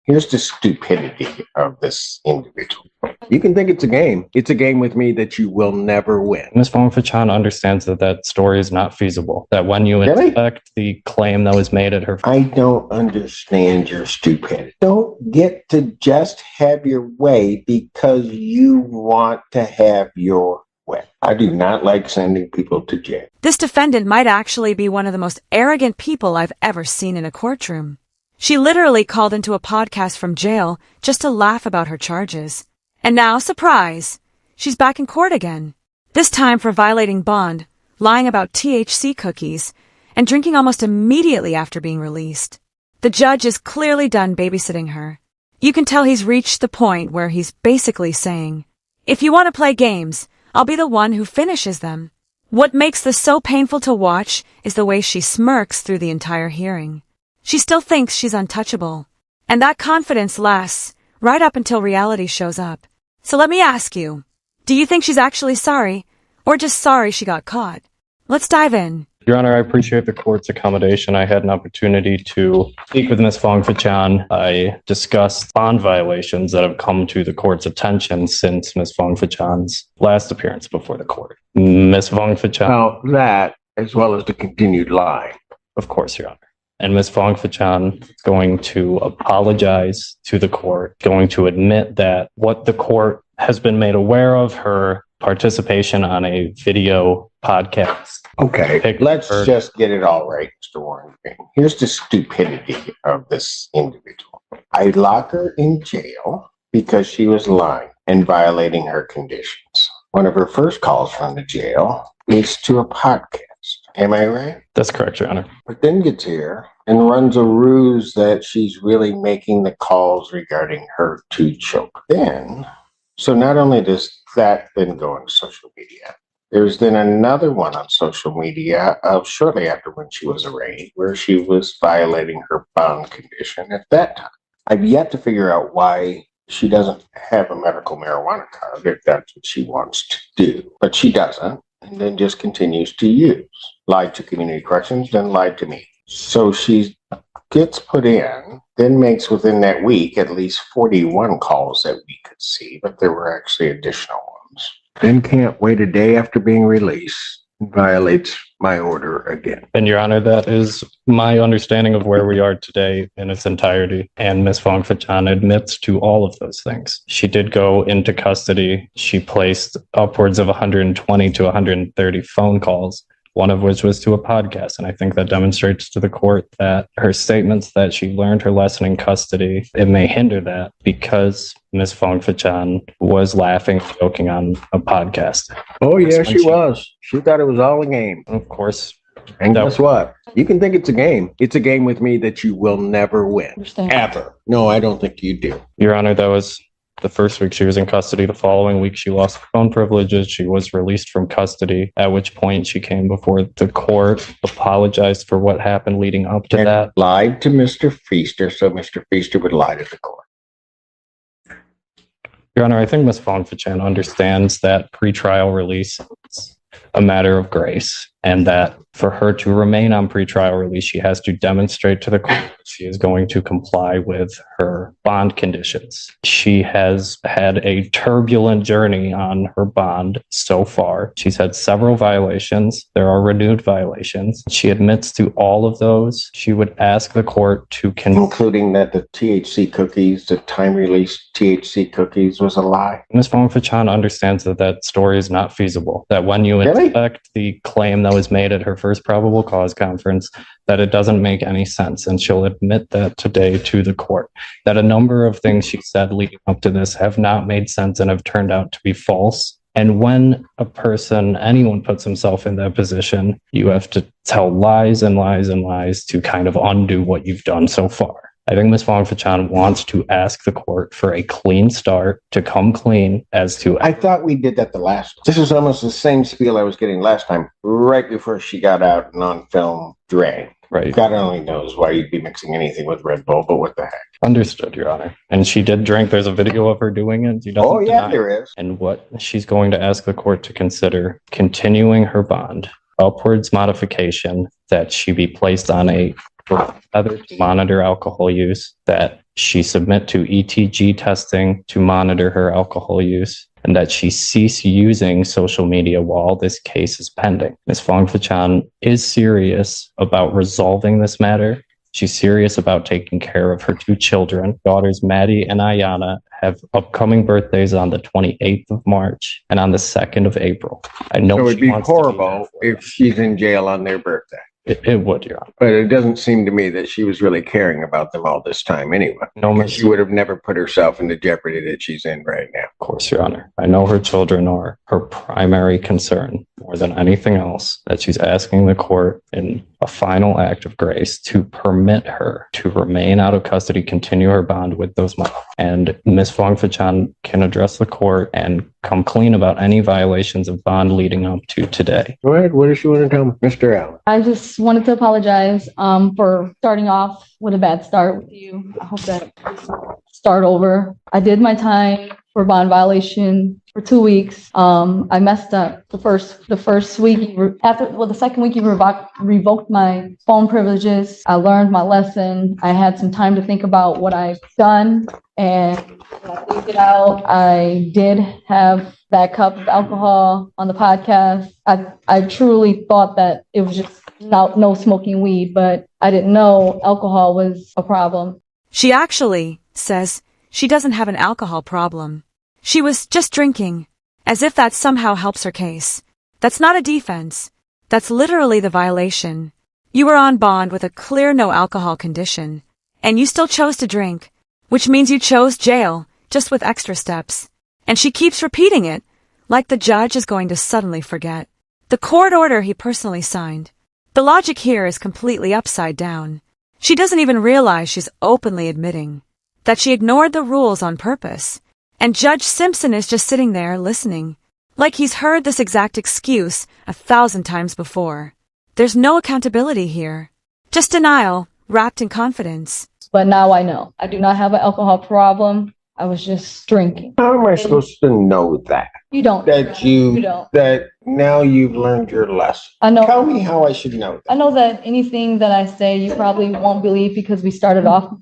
Here's the stupidity of this individual. You can think it's a game. It's a game with me that you will never win. Ms. Vang-Fuchanan understands that that story is not feasible. That when you inspect the claim that was made at her... I don't understand your stupidity. Don't get to just have your way because you want to have your way. I do not like sending people to jail. This defendant might actually be one of the most arrogant people I've ever seen in a courtroom. She literally called into a podcast from jail just to laugh about her charges. And now, surprise, she's back in court again. This time for violating bond, lying about THC cookies, and drinking almost immediately after being released. The judge is clearly done babysitting her. You can tell he's reached the point where he's basically saying, if you want to play games, I'll be the one who finishes them. What makes this so painful to watch is the way she smirks through the entire hearing. She still thinks she's untouchable, and that confidence lasts right up until reality shows up. So let me ask you, do you think she's actually sorry, or just sorry she got caught? Let's dive in. Your Honor, I appreciate the court's accommodation. I had an opportunity to speak with Ms. Vang-Fuchanan. I discussed bond violations that have come to the court's attention since Ms. Vang-Fuchanan's last appearance before the court. Ms. Vang-Fuchanan... Well, that, as well as the continued lying. Of course, Your Honor. And Ms. Vang-Fuchanan is going to apologize to the court, going to admit that what the court has been made aware of, her participation on a video podcast. Okay, let's just get it all right, Mr. Warren. Here's the stupidity of this individual. I lock her in jail because she was lying and violating her conditions. One of her first calls from the jail is to a podcast. Am I right? That's correct, Your Honor. But then gets here and runs a ruse that she's really making the calls regarding her to choke. So not only does that then go on social media, there's then another one on social media of shortly after when she was arraigned, where she was violating her bond condition at that time. I've yet to figure out why she doesn't have a medical marijuana card if that's what she wants to do. But she doesn't, and then just continues to use. Lied to community corrections, then lied to me. So she gets put in, then makes within that week at least 41 calls that we could see, but there were actually additional ones. Then can't wait a day after being released and violates my order again. And Your Honor, that is my understanding of where we are today in its entirety. And Ms. Vang-Fuchanan admits to all of those things. She did go into custody. She placed upwards of 120 to 130 phone calls, one of which was to a podcast. And I think that demonstrates to the court that her statements that she learned her lesson in custody, it may hinder that because Ms. Vang-Fuchanan was laughing, joking on a podcast. Oh, yeah, she was. She thought it was all a game. Of course. And guess what? You can think it's a game. It's a game with me that you will never win. Ever. No, I don't think you do. Your Honor, that was the first week she was in custody. The following week, she lost her phone privileges. She was released from custody, at which point she came before the court, apologized for what happened leading up to that. Lied to Mr. Feaster, so Mr. Feaster would lie to the court. Your Honor, I think Ms. Vang-Fuchanan understands that pretrial release is a matter of grace, and that for her to remain on pretrial release, she has to demonstrate to the court that she is going to comply with her bond conditions. She has had a turbulent journey on her bond so far. She's had several violations. There are renewed violations. She admits to all of those. She would ask the court to... Including that the THC cookies, the time-released THC cookies was a lie? Ms. Vang-Fuchanan understands that that story is not feasible. That when you inspect the claim that was made at her first probable cause conference, that it doesn't make any sense. And she'll admit that today to the court, that a number of things she said leading up to this have not made sense and have turned out to be false. And when a person, anyone puts himself in that position, you have to tell lies and lies and lies to kind of undo what you've done so far. I think Ms. Vang-Fuchanan wants to ask the court for a clean start, to come clean as to... I thought we did that the last time. This is almost the same spiel I was getting last time, right before she got out and on film drank. Right. God only knows why you'd be mixing anything with Red Bull, but what the heck. Understood, Your Honor. And she did drink. There's a video of her doing it. Oh, yeah, there is. And what she's going to ask the court to consider, continuing her bond, upwards modification, that she be placed on a Other to monitor alcohol use, that she submit to ETG testing to monitor her alcohol use, and that she cease using social media while this case is pending. Ms. Vang-Fuchanan is serious about resolving this matter. She's serious about taking care of her two children. Daughters Maddie and Ayana have upcoming birthdays on the 28th of March and on the 2nd of April. I know So it'd she be wants to be there horrible for them. if she's in jail on their birthday. It would, Your Honor. But it doesn't seem to me that she was really caring about them all this time anyway. No, Miss- She would have never put herself in the jeopardy that she's in right now. Of course, Your Honor. I know her children are her primary concern more than anything else, that she's asking the court in a final act of grace to permit her to remain out of custody, continue her bond with those minors. And Ms. Vang-Fuchanan can address the court and come clean about any violations of bond leading up to today. Go ahead. What does she want to tell me? Mr. Allen. I just wanted to apologize for starting off with a bad start with you. I hope that start over. I did my time for bond violation for 2 weeks. I messed up the first week. The second week you revoked my phone privileges. I learned my lesson. I had some time to think about what I've done, and when I figured it out, I did have that cup of alcohol on the podcast. I truly thought that it was just no smoking weed, but I didn't know alcohol was a problem. She actually says she doesn't have an alcohol problem. She was just drinking, as if that somehow helps her case. That's not a defense. That's literally the violation. You were on bond with a clear no alcohol condition, and you still chose to drink, which means you chose jail, just with extra steps. And she keeps repeating it, like the judge is going to suddenly forget. The court order he personally signed. The logic here is completely upside down. She doesn't even realize she's openly admitting that she ignored the rules on purpose. And Judge Simpson is just sitting there listening, like he's heard this exact excuse 1,000 times before. There's no accountability here. Just denial, wrapped in confidence. But now I know. I do not have an alcohol problem. I was just drinking. How am I supposed to know that? You don't. You don't. That now you've learned your lesson. I know. Tell me how I should know that. I know that anything that I say, you probably won't believe because we started off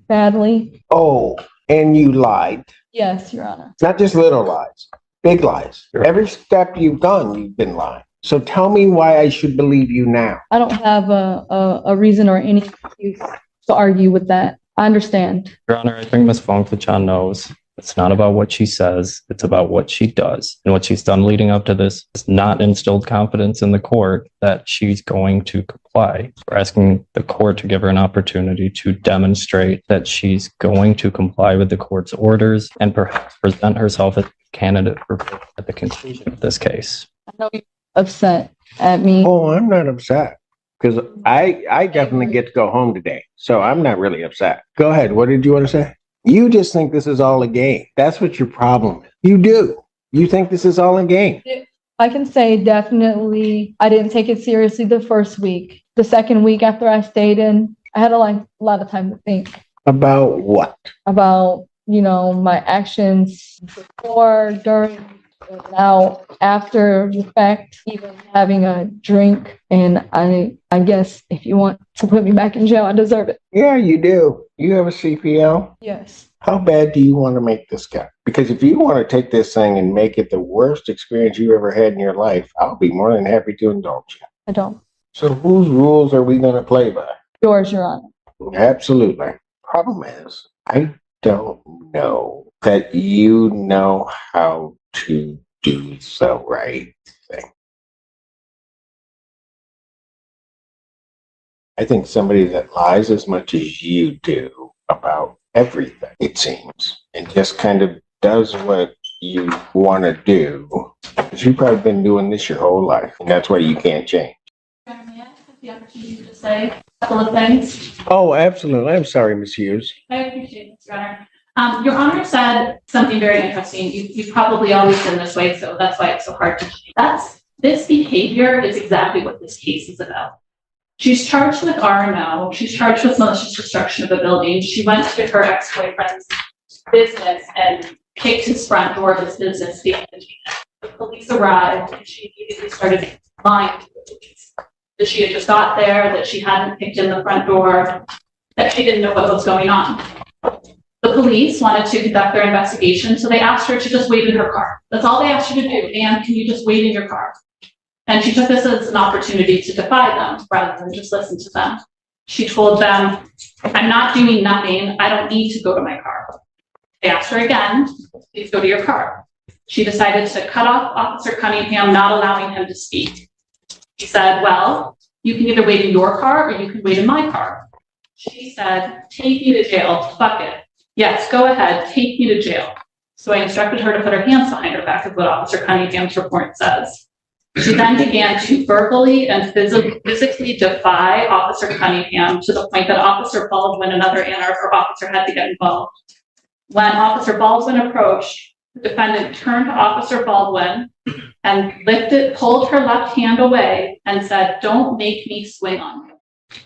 badly. Oh, and you lied. Yes, Your Honor. Not just little lies, big lies. Sure. Every step you've done, you've been lying. So tell me why I should believe you now. I don't have a reason or any excuse to argue with that. I understand. Your Honor, I think Ms. Vang-Fuchanan knows it's not about what she says, it's about what she does. And what she's done leading up to this has not instilled confidence in the court that she's going to comply. We're asking the court to give her an opportunity to demonstrate that she's going to comply with the court's orders and perhaps present herself as a candidate at the conclusion of this case. I know you're upset at me. Oh, I'm not upset because I definitely get to go home today. So I'm not really upset. Go ahead. What did you want to say? You just think this is all a game. That's what your problem is. You do. You think this is all a game. I can say definitely I didn't take it seriously the first week. The second week after I stayed in, I had a lot of time to think. About what? About, my actions before, during, and now after the fact, even having a drink. And I guess if you want to put me back in jail, I deserve it. Yeah, you do. You have a CPL? Yes. How bad do you want to make this guy? Because if you want to take this thing and make it the worst experience you ever had in your life, I'll be more than happy to indulge you. I don't. So whose rules are we going to play by? Yours, Your Honor. Absolutely. Problem is, I don't know that you know how to do the right thing. I think somebody that lies as much as you do about everything, it seems, and just kind of does what you want to do. You've probably been doing this your whole life, and that's why you can't change. May I have the opportunity to say a couple of things? Oh, absolutely. I'm sorry, Ms. Hughes. I appreciate it, Your Honor. Your Honor said something very interesting. You've probably always been this way, so that's why it's so hard to change. This behavior is exactly what this case is about. She's charged with RNO. She's charged with malicious destruction of a building. She went to her ex-boyfriend's business and kicked his front door of his business. The police arrived and she immediately started lying to the police. that she had just got there, that she hadn't picked in the front door, that she didn't know what was going on. The police wanted to conduct their investigation, so they asked her to just wait in her car. That's all they asked her to do. And can you just wait in your car? And she took this as an opportunity to defy them rather than just listen to them. She told them, I'm not doing nothing. I don't need to go to my car. They asked her again, please go to your car. She decided to cut off Officer Cunningham, not allowing him to speak. He said, well, you can either wait in your car or you can wait in my car. She said, take me to jail, fuck it. Yes, go ahead, take me to jail. So I instructed her to put her hands behind her back, is what Officer Cunningham's report says. She then began to verbally and physically defy Officer Cunningham to the point that Officer Baldwin, another Ann Arbor officer, had to get involved. When Officer Baldwin approached, the defendant turned to Officer Baldwin and pulled her left hand away and said, don't make me swing on you,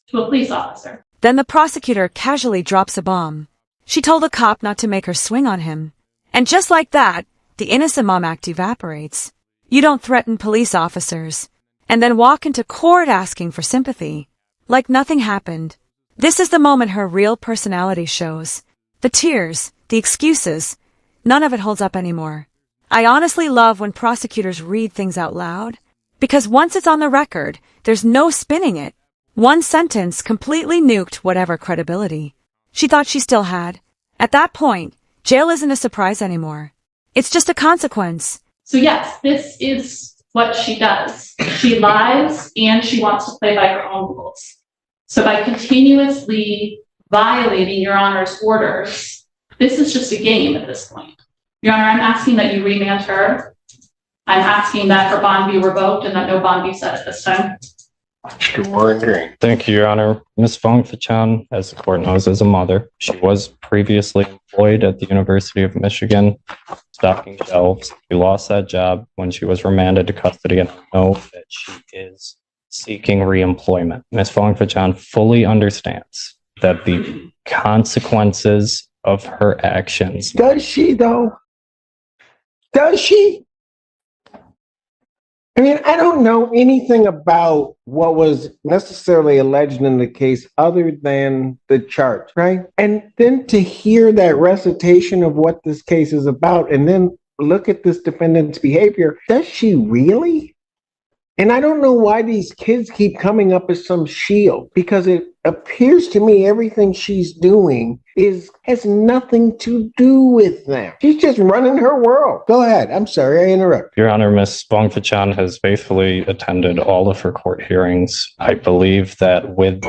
to a police officer. Then the prosecutor casually drops a bomb. She told a cop not to make her swing on him. And just like that, the Innocent Mom Act evaporates. You don't threaten police officers and then walk into court asking for sympathy, like nothing happened. This is the moment her real personality shows. The tears, the excuses, none of it holds up anymore. I honestly love when prosecutors read things out loud, because once it's on the record, there's no spinning it. One sentence completely nuked whatever credibility she thought she still had. At that point, jail isn't a surprise anymore. It's just a consequence. So yes, this is what she does. She lies and she wants to play by her own rules. So by continuously violating Your Honor's orders, this is just a game at this point. Your Honor, I'm asking that you remand her. I'm asking that her bond be revoked and that no bond be set at this time. Thank you, Your Honor. Ms. Vang-Fuchanan, as the court knows, is a mother. She was previously employed at the University of Michigan, stocking shelves. She lost that job when she was remanded to custody, and I know that she is seeking reemployment. Ms. Vang-Fuchanan fully understands that the consequences of her actions. Does she, though? Does she? I mean, I don't know anything about what was necessarily alleged in the case other than the charge, right? And then to hear that recitation of what this case is about and then look at this defendant's behavior, does she really? And I don't know why these kids keep coming up as some shield, because it appears to me everything she's doing has nothing to do with them. She's just running her world. Go ahead. I'm sorry, I interrupted. Your Honor, Ms. Vang-Fuchanan has faithfully attended all of her court hearings. I believe that with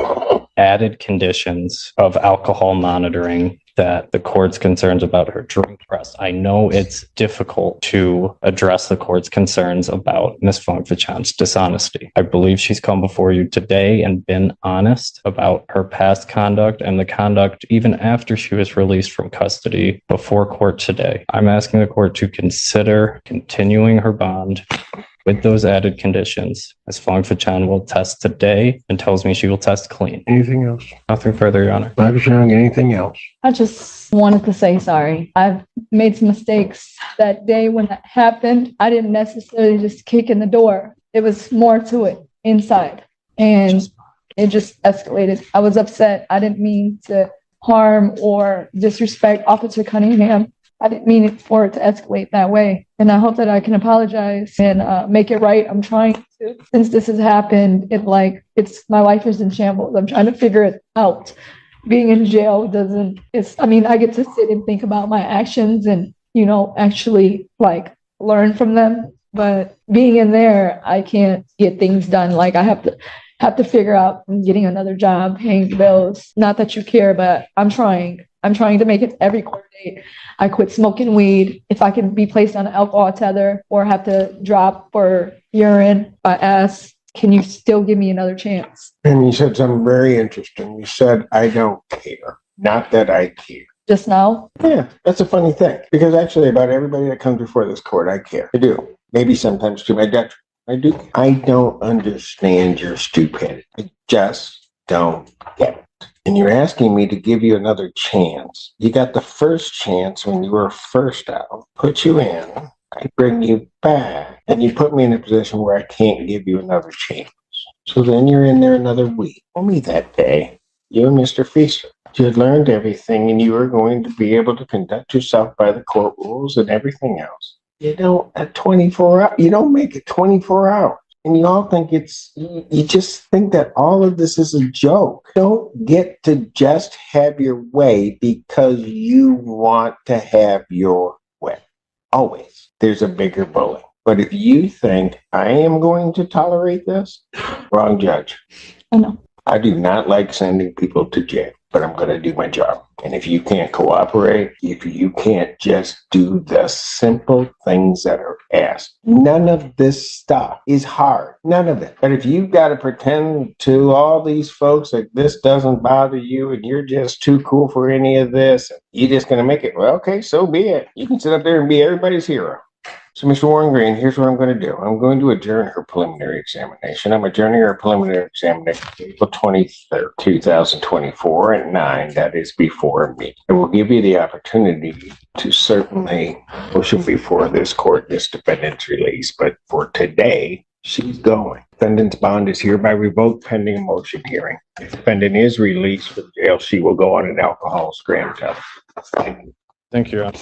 added conditions of alcohol monitoring, that the court's concerns about her drink press. I know it's difficult to address the court's concerns about Ms. Vang-Fuchanan's dishonesty. I believe she's come before you today and been honest about her past conduct and the conduct even after she was released from custody before court today. I'm asking the court to consider continuing her bond with those added conditions. Ms. Vang-Fuchanan will test today and tells me she will test clean. Anything else? Nothing further, Your Honor. Vang-Fuchanan, anything else? I just wanted to say sorry. I've made some mistakes that day when that happened. I didn't necessarily just kick in the door. It was more to it inside. And it just escalated. I was upset. I didn't mean to harm or disrespect Officer Cunningham. I didn't mean it for it to escalate that way. And I hope that I can apologize and make it right. I'm trying to. Since this has happened, my life is in shambles. I'm trying to figure it out. Being in jail I get to sit and think about my actions and, actually learn from them. But being in there, I can't get things done. I have to figure out getting another job, paying bills. Not that you care, but I'm trying. I'm trying to make it every court date. I quit smoking weed. If I can be placed on an alcohol tether or have to drop for urine, I ask, can you still give me another chance? And you said something very interesting. You said, I don't care. Not that I care. Just now? Yeah, that's a funny thing. Because actually about everybody that comes before this court, I care. I do. Maybe sometimes to my detriment. I do. I don't understand your stupidity. I just don't get it. And you're asking me to give you another chance. You got the first chance when you were first out. Put you in. I bring you back. And you put me in a position where I can't give you another chance. So then you're in there another week. Tell me that day, you and Mr. Feaster, you had learned everything and you were going to be able to conduct yourself by the court rules and everything else. You don't, at 24 hours, you don't make it 24 hours. And you all think you just think that all of this is a joke. Don't get to just have your way because you want to have your way. Always. There's a bigger bully. But if you think I am going to tolerate this, wrong judge. I know. I do not like sending people to jail, but I'm going to do my job. And if you can't cooperate, if you can't just do the simple things that are asked, none of this stuff is hard. None of it. But if you've got to pretend to all these folks that this doesn't bother you and you're just too cool for any of this, you're just going to make it, well, okay, so be it. You can sit up there and be everybody's hero. So, Mr. Warren Green, here's what I'm going to do. I'm going to adjourn her preliminary examination. I'm adjourning her preliminary examination April 23rd, 2024 at 9. That is before me. I will give you the opportunity to certainly motion before this court this defendant's release. But for today, she's going. Defendant's bond is hereby revoked pending a motion hearing. If defendant is released from jail, she will go on an alcohol scram test. Thank you, Your Honor.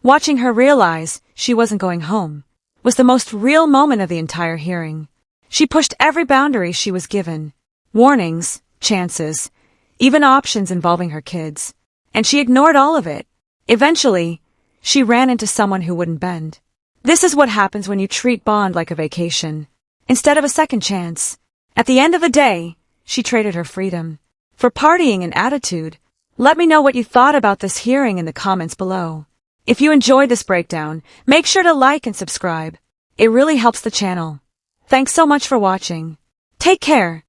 Watching her realize she wasn't going home was the most real moment of the entire hearing. She pushed every boundary she was given. Warnings, chances, even options involving her kids. And she ignored all of it. Eventually, she ran into someone who wouldn't bend. This is what happens when you treat bond like a vacation, instead of a second chance. At the end of the day, she traded her freedom for partying and attitude. Let me know what you thought about this hearing in the comments below. If you enjoyed this breakdown, make sure to like and subscribe. It really helps the channel. Thanks so much for watching. Take care.